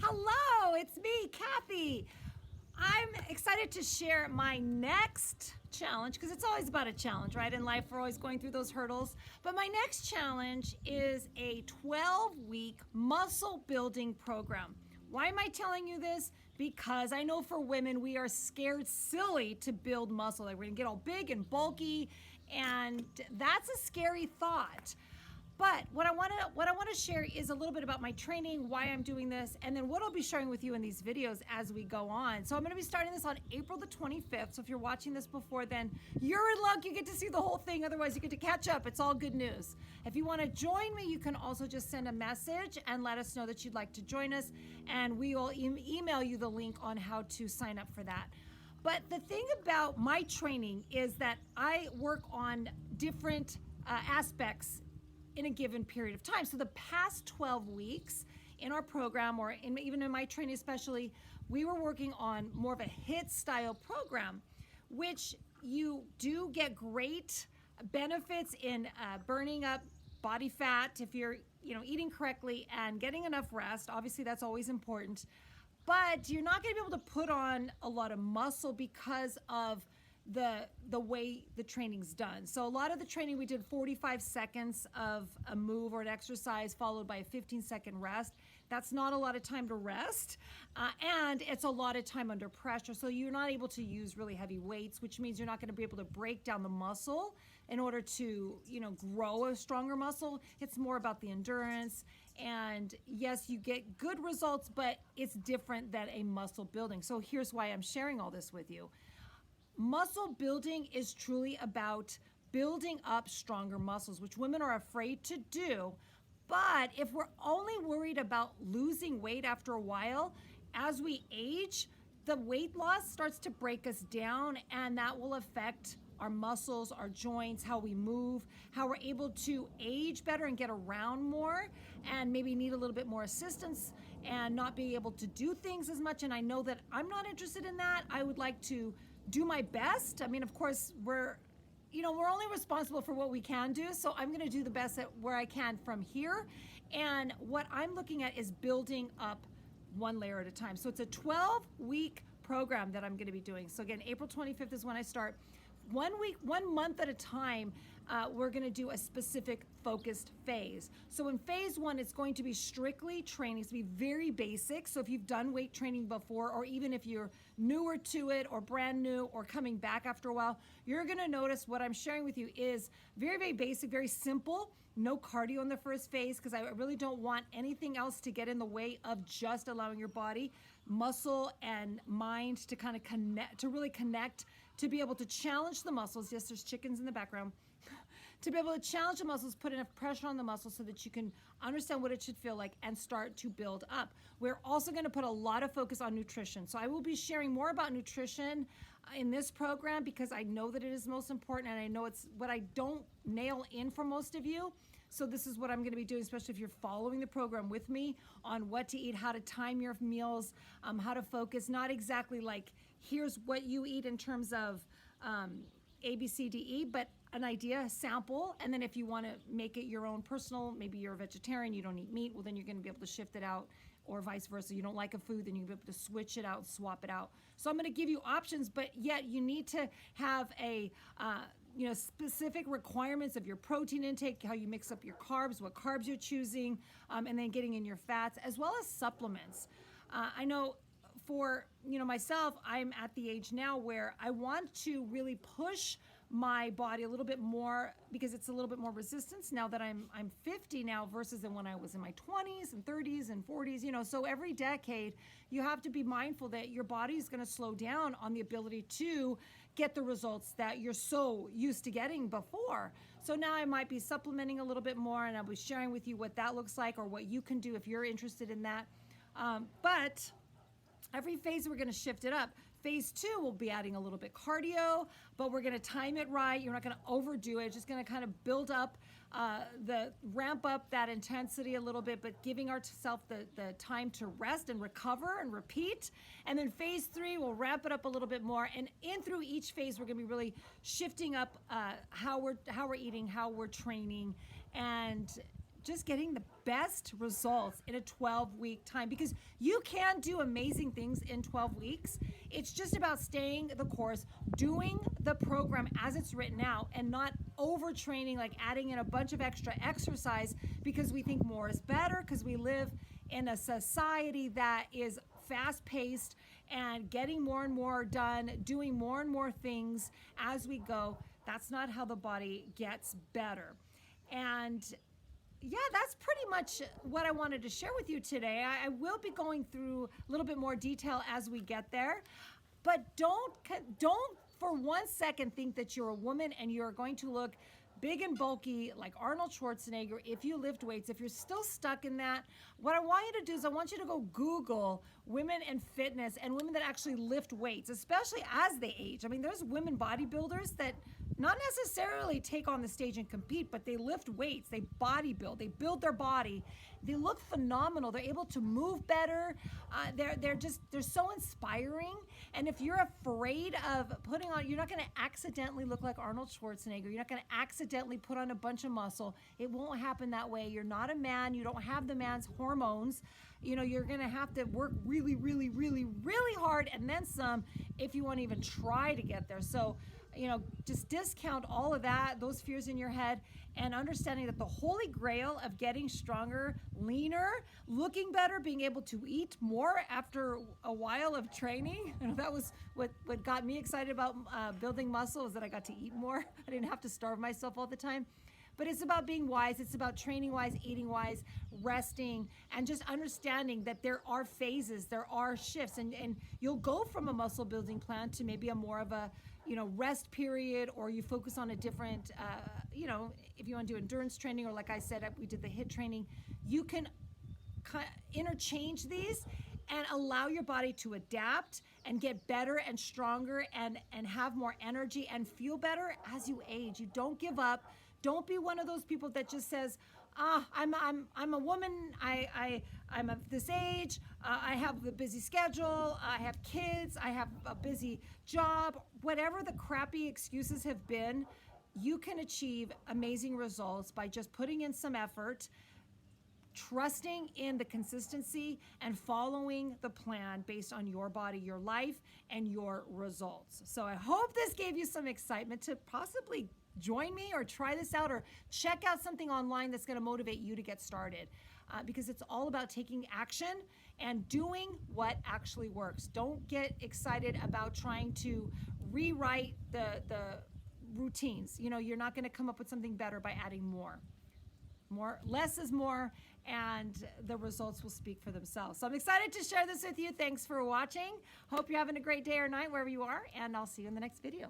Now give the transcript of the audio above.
Hello, it's me, Kathy. I'm excited to share my next challenge because it's always about a challenge, right? In life, we're always going through those hurdles. But my next challenge is a 12-week muscle building program. Why am I telling you this? Because I know for women, we are scared silly to build muscle. Like we're gonna get all big and bulky, and that's a scary thought. But what I want to share is a little bit about my training, why I'm doing this, and then what I'll be sharing with you in these videos as we go on. So I'm going to be starting this on April the 25th. So if you're watching this before then, you're in luck. You get to see the whole thing. Otherwise, you get to catch up. It's all good news. If you want to join me, you can also just send a message and let us know that you'd like to join us, and we will email you the link on how to sign up for that. But the thing about my training is that I work on different aspects in a given period of time. So the past 12 weeks in our program, or even in my training especially, we were working on more of a HIIT style program, which you do get great benefits in burning up body fat if you're eating correctly and getting enough rest. Obviously, that's always important. But you're not going to be able to put on a lot of muscle because of the way the training's done. So a lot of the training, we did 45 seconds of a move or an exercise followed by a 15-second rest. That's not a lot of time to rest, and it's a lot of time under pressure. So you're not able to use really heavy weights, which means you're not going to be able to break down the muscle in order to grow a stronger muscle. It's more about the endurance. And yes, you get good results, but it's different than a muscle building. So here's why I'm sharing all this with you. Muscle building is truly about building up stronger muscles, which women are afraid to do. But if we're only worried about losing weight after a while, as we age, the weight loss starts to break us down, and that will affect our muscles, our joints, how we move, how we're able to age better and get around more, and maybe need a little bit more assistance and not be able to do things as much. And I know that I'm not interested in that. I would like to do my best. I mean, of course, we're only responsible for what we can do. So I'm going to do the best at where I can from here. And what I'm looking at is building up one layer at a time. So it's a 12-week program that I'm going to be doing. So again, April 25th is when I start. 1 week, 1 month at a time, we're going to do a specific focused phase. So in phase 1, it's going to be strictly training. It's going to be very basic. So if you've done weight training before, or even if you're newer to it or brand new or coming back after a while, you're going to notice what I'm sharing with you is very, very basic, very simple. No cardio in the first phase, because I really don't want anything else to get in the way of just allowing your body, muscle, and mind to kind of connect, to really connect, to be able to challenge the muscles. Yes, there's chickens in the background. To be able to challenge the muscles, put enough pressure on the muscles so that you can understand what it should feel like and start to build up. We're also going to put a lot of focus on nutrition. So I will be sharing more about nutrition in this program because I know that it is most important, and I know it's what I don't nail in for most of you. So this is what I'm going to be doing, especially if you're following the program with me on what to eat, how to time your meals, how to focus, not exactly like here's what you eat in terms of A, B, C, D, E, but an idea, a sample. And then if you want to make it your own personal, maybe you're a vegetarian, you don't eat meat, well, then you're going to be able to shift it out, or vice versa. You don't like a food, then you'll be able to switch it out, swap it out. So I'm going to give you options, but yet you need to have a specific requirements of your protein intake, how you mix up your carbs, what carbs you're choosing, and then getting in your fats, as well as supplements. I know for myself, I'm at the age now where I want to really push my body a little bit more because it's a little bit more resistance now that I'm 50 now versus than when I was in my 20s and 30s and 40s. So every decade you have to be mindful that your body is going to slow down on the ability to get the results that you're so used to getting before. So now I might be supplementing a little bit more, and I'll be sharing with you what that looks like or what you can do if you're interested in that. But every phase we're going to shift it up. Phase 2, we'll be adding a little bit cardio, but we're going to time it right. You're not going to overdo it. It's just going to kind of build up, ramp up that intensity a little bit, but giving ourselves the time to rest and recover and repeat. And then phase 3, we'll ramp it up a little bit more. And in through each phase, we're going to be really shifting up how we're eating, how we're training, and just getting the best results in a 12-week time, because you can do amazing things in 12 weeks. It's just about staying the course, doing the program as it's written out, and not overtraining, like adding in a bunch of extra exercise because we think more is better, because we live in a society that is fast-paced and getting more and more done, doing more and more things as we go. That's not how the body gets better. And yeah, that's pretty much what I wanted to share with you today. I will be going through a little bit more detail as we get there, but don't for 1 second think that you're a woman and you're going to look big and bulky like Arnold Schwarzenegger if you lift weights. If you're still stuck in that, what I want you to do is I want you to go Google women in fitness and women that actually lift weights, especially as they age. I mean, there's women bodybuilders that not necessarily take on the stage and compete, but they lift weights, they bodybuild, they build their body. They look phenomenal. They're able to move better. They're so inspiring. And if you're afraid of putting on, you're not going to accidentally look like Arnold Schwarzenegger. You're not going to accidentally put on a bunch of muscle. It won't happen that way. You're not a man. You don't have the man's hormones. You know, you're going to have to work really, really, really, really hard and then some if you want to even try to get there. So, you know, just discount all of that, those fears in your head, and understanding that the holy grail of getting stronger, leaner, looking better, being able to eat more after a while of training. You know, that was what got me excited about building muscle, is that I got to eat more. I didn't have to starve myself all the time. But it's about being wise. It's about training wise, eating wise, resting, and just understanding that there are phases, there are shifts, and you'll go from a muscle building plan to maybe a more of a, you know, rest period, or you focus on a different, you know, if you want to do endurance training, or like I said, we did the HIIT training, you can interchange these and allow your body to adapt and get better and stronger and have more energy and feel better as you age. You don't give up. Don't be one of those people that just says, I'm a woman, I'm of this age, I have a busy schedule, I have kids, I have a busy job. Whatever the crappy excuses have been, you can achieve amazing results by just putting in some effort, trusting in the consistency, and following the plan based on your body, your life, and your results. So I hope this gave you some excitement to possibly join me or try this out or check out something online that's going to motivate you to get started, because it's all about taking action and doing what actually works. Don't get excited about trying to rewrite the routines. You know, you're not going to come up with something better by adding more. Less is more, and the results will speak for themselves. So I'm excited to share this with you. Thanks for watching. Hope you're having a great day or night wherever you are, and I'll see you in the next video.